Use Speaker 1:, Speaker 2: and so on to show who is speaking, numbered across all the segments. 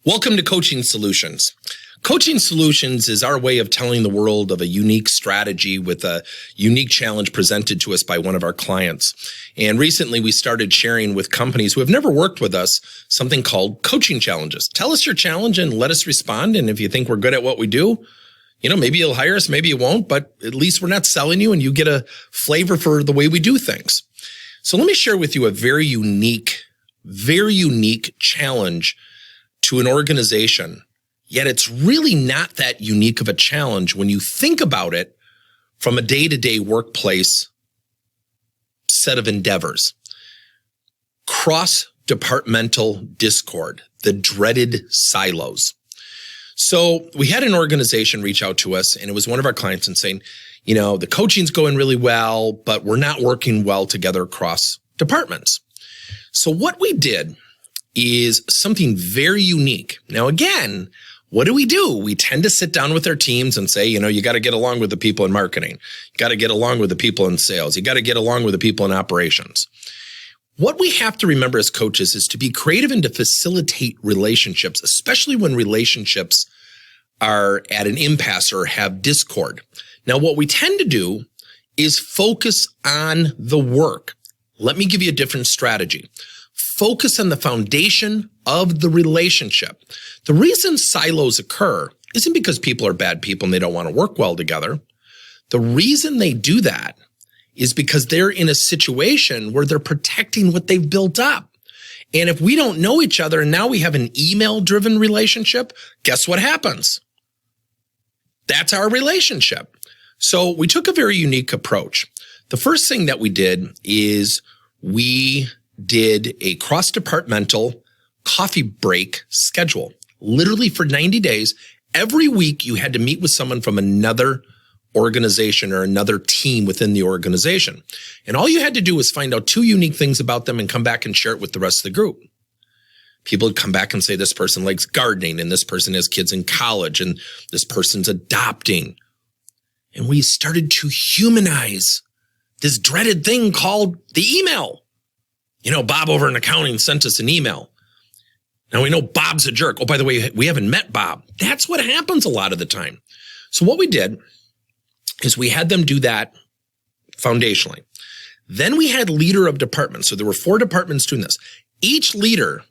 Speaker 1: Welcome to Coaching Solutions. Coaching Solutions is our way of telling the world of a unique strategy with a unique challenge presented to us by one of our clients. And recently we started sharing with companies who have never worked with us something called coaching challenges. Tell us your challenge and let us respond. And if you think we're good at what we do, maybe you'll hire us, maybe you won't, but at least we're not selling you and you get a flavor for the way we do things. So let me share with you a very unique challenge to an organization, yet it's really not that unique of a challenge when you think about it from a day-to-day workplace set of endeavors. Cross-departmental discord, the dreaded silos. So we had an organization reach out to us, and it was one of our clients and saying, the coaching's going really well, but we're not working well together across departments. So what we did is something very unique. Now, again, what do? We tend to sit down with our teams and say, you got to get along with the people in marketing. You got to get along with the people in sales. You got to get along with the people in operations. What we have to remember as coaches is to be creative and to facilitate relationships, especially when relationships are at an impasse or have discord. Now, what we tend to do is focus on the work. Let me give you a different strategy. Focus on the foundation of the relationship. The reason silos occur isn't because people are bad people and they don't want to work well together. The reason they do that is because they're in a situation where they're protecting what they've built up. And if we don't know each other and now we have an email-driven relationship, guess what happens? That's our relationship. So we took a very unique approach. The first thing that we did is we did a cross-departmental coffee break schedule. Literally for 90 days, every week you had to meet with someone from another organization or another team within the organization. And all you had to do was find out two unique things about them and come back and share it with the rest of the group. People would come back and say, this person likes gardening and this person has kids in college and this person's adopting. And we started to humanize this dreaded thing called the email. Bob over in accounting sent us an email. Now we know Bob's a jerk. Oh, by the way, we haven't met Bob. That's what happens a lot of the time. So what we did is we had them do that foundationally. Then we had leader of departments. So there were 4 departments doing this. Each leader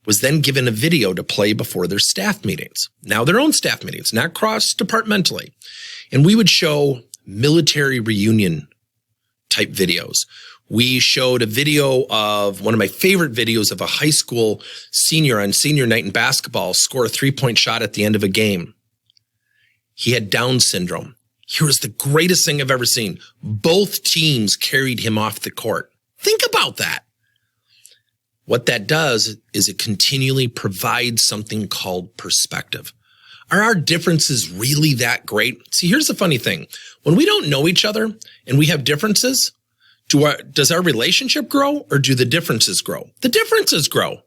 Speaker 1: was then given a video to play before their staff meetings. Now their own staff meetings, not cross-departmentally. And we would show military reunion type videos. We showed a video of one of my favorite videos of a high school senior on senior night in basketball score a 3-point shot at the end of a game. He had Down syndrome. Here was the greatest thing I've ever seen. Both teams carried him off the court. Think about that. What that does is it continually provides something called perspective. Are our differences really that great? See, here's the funny thing. When we don't know each other and we have differences, does our relationship grow or do the differences grow? The differences grow.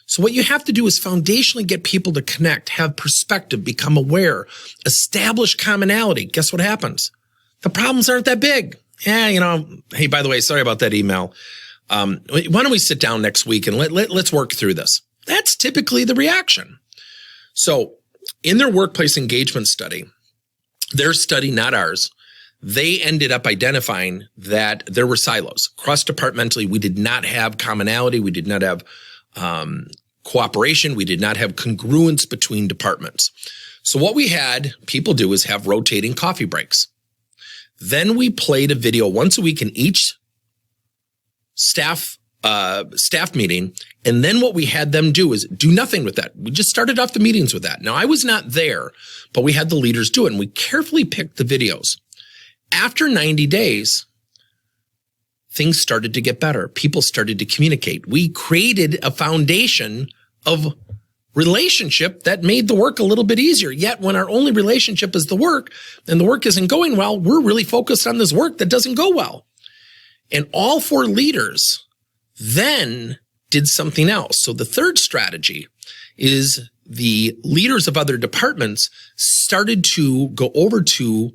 Speaker 1: So what you have to do is foundationally get people to connect, have perspective, become aware, establish commonality. Guess what happens? The problems aren't that big. Yeah, hey, by the way, sorry about that email. Why don't we sit down next week and let's work through this? That's typically the reaction. So in their workplace engagement study, their study, not ours, they ended up identifying that there were silos. Cross-departmentally, we did not have commonality. We did not have cooperation. We did not have congruence between departments. So what we had people do is have rotating coffee breaks. Then we played a video once a week in each staff meeting. And then what we had them do is do nothing with that. We just started off the meetings with that. Now, I was not there, but we had the leaders do it, and we carefully picked the videos. After 90 days, things started to get better. People started to communicate. We created a foundation of relationship that made the work a little bit easier. Yet when our only relationship is the work and the work isn't going well, we're really focused on this work that doesn't go well. And all 4 leaders then did something else. So the third strategy is the leaders of other departments started to go over to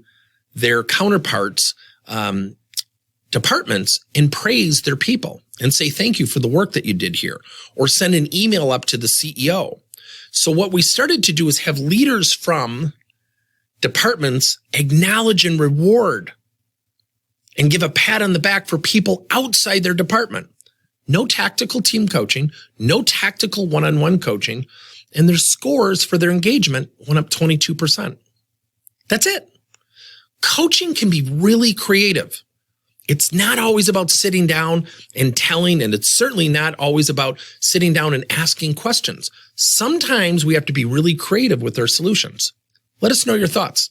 Speaker 1: their counterparts, departments, and praise their people and say, thank you for the work that you did here, or send an email up to the CEO. So what we started to do is have leaders from departments acknowledge and reward and give a pat on the back for people outside their department. No tactical team coaching, no tactical one-on-one coaching, and their scores for their engagement went up 22%. That's it. Coaching can be really creative. It's not always about sitting down and telling, and it's certainly not always about sitting down and asking questions. Sometimes we have to be really creative with our solutions. Let us know your thoughts.